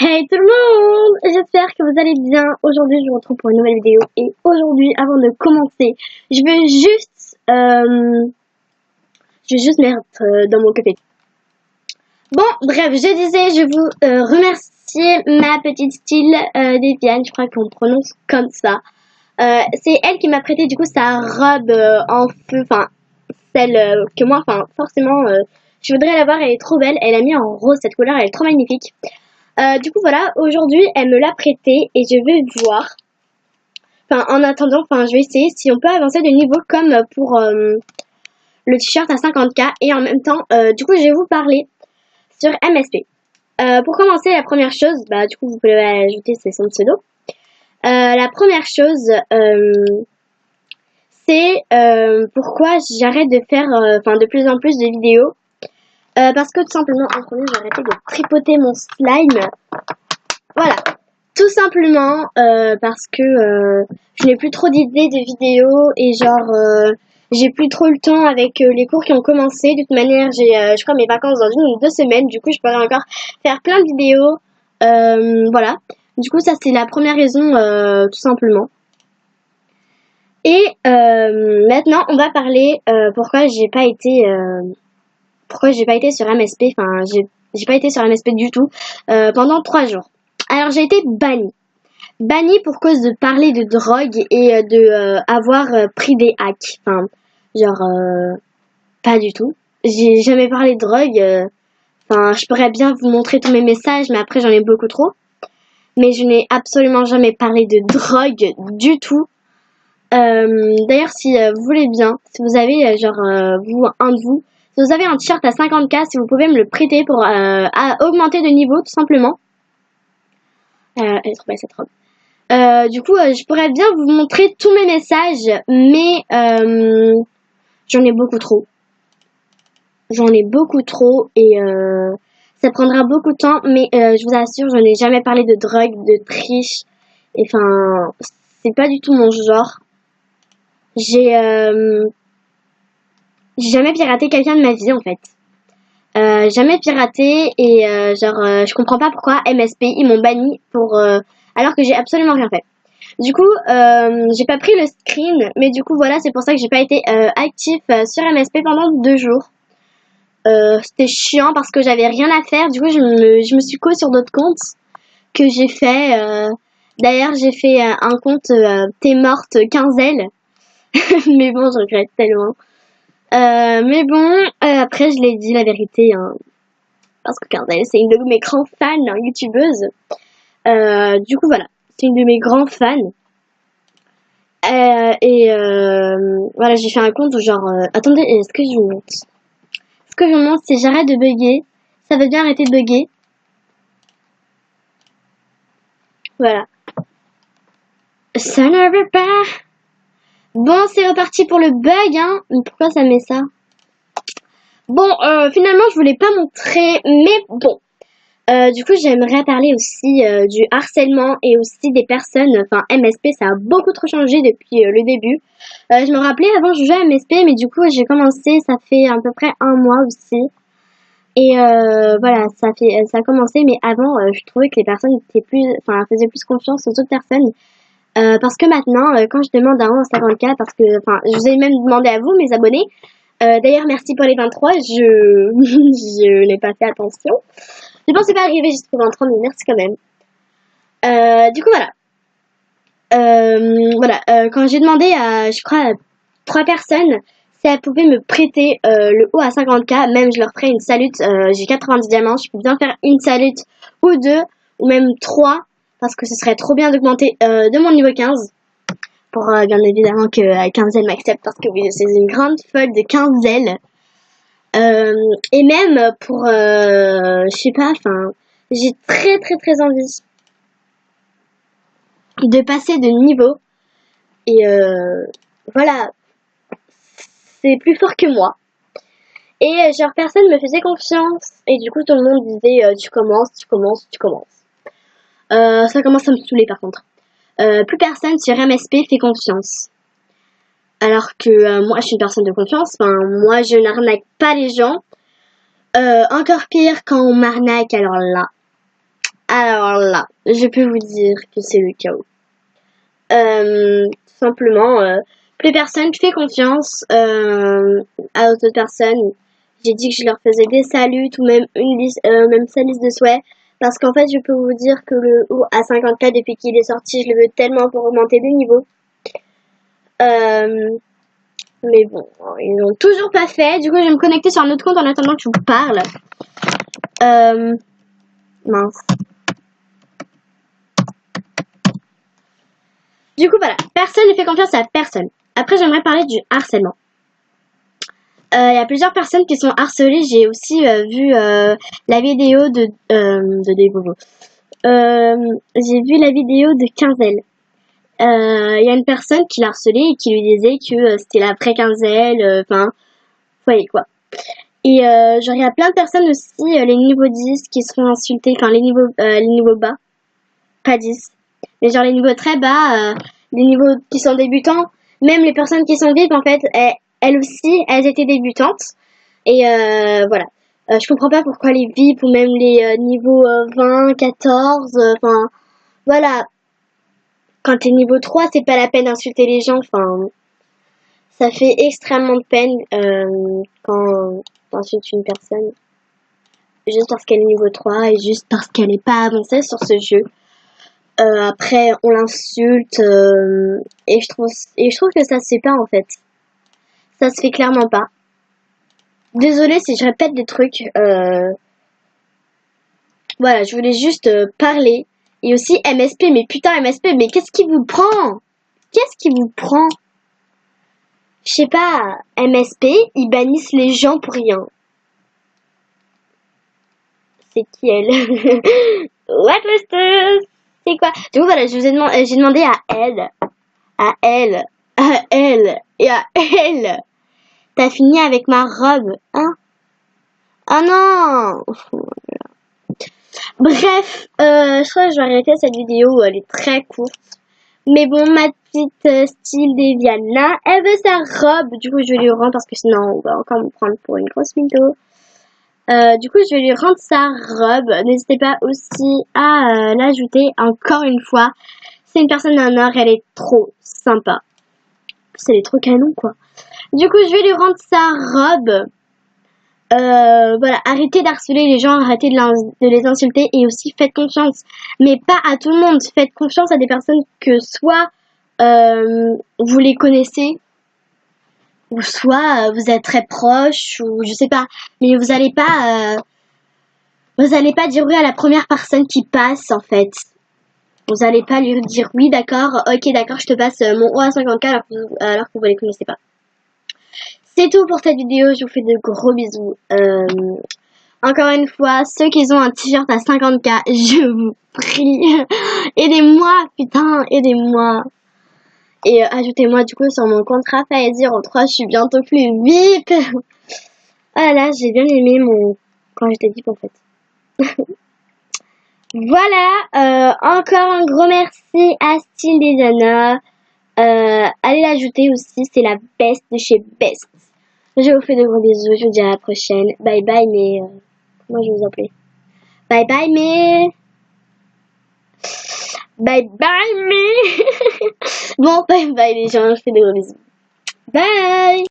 Hey tout le monde, j'espère que vous allez bien. Aujourd'hui je vous retrouve pour une nouvelle vidéo et aujourd'hui avant de commencer je vais juste mettre dans mon café. Bon bref, je disais je vous remercier ma petite style Viviane, je crois qu'on prononce comme ça. C'est elle qui m'a prêté du coup sa robe en feu, enfin celle que moi, enfin forcément je voudrais l'avoir, elle est trop belle, elle a mis en rose cette couleur, elle est trop magnifique. Du coup voilà, aujourd'hui elle me l'a prêté et je vais voir, enfin en attendant, enfin je vais essayer si on peut avancer de niveau comme pour le t-shirt à 50K et en même temps du coup je vais vous parler sur MSP. Pour commencer, la première chose, bah du coup vous pouvez ajouter c'est son pseudo. La première chose c'est pourquoi j'arrête de faire enfin de plus en plus de vidéos. Parce que tout simplement en premier j'ai arrêté de tripoter mon slime. Voilà, tout simplement parce que je n'ai plus trop d'idées de vidéos et genre j'ai plus trop le temps avec les cours qui ont commencé. De toute manière j'ai je crois mes vacances dans 1 ou 2 semaines, du coup je pourrais encore faire plein de vidéos. Voilà, du coup ça c'est la première raison tout simplement. Et maintenant on va parler pourquoi j'ai pas été sur MSP, enfin j'ai pas été sur MSP du tout pendant 3 jours. Alors j'ai été bannie. Bannie pour cause de parler de drogue et de avoir pris des hacks. Enfin, genre pas du tout. J'ai jamais parlé de drogue. Enfin, je pourrais bien vous montrer tous mes messages, mais après j'en ai beaucoup trop. Mais je n'ai absolument jamais parlé de drogue du tout. D'ailleurs, si vous voulez bien, si vous avez un de vous, si vous avez un t-shirt à 50K, si vous pouvez me le prêter pour augmenter de niveau, tout simplement. Elle est trop belle cette robe. Du coup, je pourrais bien vous montrer tous mes messages, mais j'en ai beaucoup trop. J'en ai beaucoup trop et ça prendra beaucoup de temps, mais je vous assure, je n'ai jamais parlé de drogue, de triche. Enfin, c'est pas du tout mon genre. J'ai jamais piraté quelqu'un de ma vie en fait. Jamais piraté et je comprends pas pourquoi MSP ils m'ont banni pour alors que j'ai absolument rien fait. Du coup j'ai pas pris le screen, mais du coup voilà, c'est pour ça que j'ai pas été actif sur MSP pendant 2 jours. C'était chiant parce que j'avais rien à faire. Du coup je me suis co sur d'autres comptes que j'ai fait. D'ailleurs j'ai fait un compte T'es morte 15L. Mais bon, je regrette tellement. Mais bon, après je l'ai dit la vérité, hein, parce que Cardell c'est une de mes grands fans, hein, youtubeuse. Du coup voilà, c'est une de mes grands fans. Voilà, j'ai fait un compte où genre attendez, est-ce que je vous montre? Est-ce que je vous montre si j'arrête de bugger? Ça veut bien arrêter de bugger. Voilà. Ça ne veut pas. Bon, c'est reparti pour le bug, hein. Mais pourquoi ça met ça? Bon, finalement, je voulais pas montrer, mais bon. Du coup, j'aimerais parler aussi du harcèlement et aussi des personnes. Enfin, MSP, ça a beaucoup trop changé depuis le début. Je me rappelais avant, je jouais à MSP, mais du coup, j'ai commencé, ça fait à peu près 1 mois aussi. Et voilà, ça a commencé, mais avant, je trouvais que les personnes faisaient plus confiance aux autres personnes. Parce que maintenant, quand je demande à 50K, parce que, enfin, je vous ai même demandé à vous, mes abonnés. D'ailleurs, merci pour les 23, je n'ai pas fait attention. Je pensais pas arriver jusqu'au 23, mais merci quand même. Du coup, voilà. Quand j'ai demandé à, je crois, 3 personnes si elles pouvaient me prêter le haut à 50K, même je leur ferais une salute. J'ai 90 diamants, je peux bien faire une salute ou 2, ou même 3, parce que ce serait trop bien d'augmenter de mon niveau 15. Pour bien évidemment que 15L m'accepte, parce que oui, c'est une grande folle de 15L. Et même pour, je sais pas, enfin, j'ai très très très envie de passer de niveau. Et voilà, c'est plus fort que moi. Et genre personne me faisait confiance. Et du coup tout le monde disait tu commences. Ça commence à me saouler par contre. Plus personne sur MSP fait confiance. Alors que moi je suis une personne de confiance. Enfin moi je n'arnaque pas les gens. Encore pire quand on m'arnaque, alors là. Alors là, je peux vous dire que c'est le chaos. Tout simplement, plus personne fait confiance à d'autres personnes. J'ai dit que je leur faisais des saluts ou même même sa liste de souhaits. Parce qu'en fait, je peux vous dire que le haut à 50K, depuis qu'il est sorti, je le veux tellement pour augmenter de niveau. Mais bon, ils l'ont toujours pas fait. Du coup, je vais me connecter sur un autre compte en attendant que je vous parle. Mince. Du coup, voilà. Personne ne fait confiance à personne. Après, j'aimerais parler du harcèlement. Il y a plusieurs personnes qui sont harcelées. J'ai aussi vu la vidéo de Debovo. J'ai vu la vidéo de Quinzel. Il y a une personne qui l'a harcelé et qui lui disait que c'était la vraie Quinzel. Enfin, vous voyez quoi. Et genre, il y a plein de personnes aussi, les niveaux 10 qui seront insultés. Enfin, les niveaux bas. Pas 10. Mais genre, les niveaux très bas, les niveaux qui sont débutants. Même les personnes qui sont vives, en fait, elles aussi, elles étaient débutantes. Et voilà. Je comprends pas pourquoi les VIP ou même les niveaux 20, 14, enfin, voilà. Quand t'es niveau 3, c'est pas la peine d'insulter les gens, enfin, ça fait extrêmement de peine quand t'insultes une personne. Juste parce qu'elle est niveau 3 et juste parce qu'elle n'est pas avancée sur ce jeu. Après, on l'insulte et je trouve que ça se fait pas en fait. Ça se fait clairement pas. Désolée si je répète des trucs. Voilà, je voulais juste parler. Et aussi MSP, mais putain MSP, mais qu'est-ce qui vous prend? Qu'est-ce qui vous prend? Je sais pas, MSP, ils bannissent les gens pour rien. C'est qui elle? What was c'est quoi? Du coup voilà, j'ai demandé à elle et à elle. T'as fini avec ma robe, hein? Ah non! Bref, je crois que je vais arrêter cette vidéo, elle est très courte. Mais bon, ma petite style Deviana, elle veut sa robe. Du coup, je vais lui rendre parce que sinon, on va encore me prendre pour une grosse mytho. Du coup, je vais lui rendre sa robe. N'hésitez pas aussi à l'ajouter encore une fois. C'est une personne d'un or, elle est trop sympa. Elle est trop canon, quoi. Du coup, je vais lui rendre sa robe. Voilà, arrêtez d'harceler les gens, arrêtez de les insulter et aussi faites confiance. Mais pas à tout le monde. Faites confiance à des personnes que soit vous les connaissez, ou soit vous êtes très proches, ou je sais pas. Mais vous allez pas dire oui à la première personne qui passe, en fait. Vous allez pas lui dire oui, d'accord, ok, d'accord, je te passe mon haut à 50K alors que vous les connaissez pas. C'est tout pour cette vidéo, je vous fais de gros bisous. Encore une fois, ceux qui ont un t-shirt à 50K, je vous prie, aidez-moi, putain, aidez-moi. Et ajoutez-moi du coup sur mon compte Raphaël03, je suis bientôt plus VIP. Ah là, j'ai bien aimé quand j'étais VIP en fait. Voilà, encore un gros merci à Style Deviana. Allez l'ajouter aussi, c'est la best de chez Best. Je vous fais de gros bisous, je vous dis à la prochaine. Bye bye, mais... comment je vais vous appeler? Bye bye, mais... Bye bye, mais... Bon, bye bye les gens, je fais de gros bisous. Bye!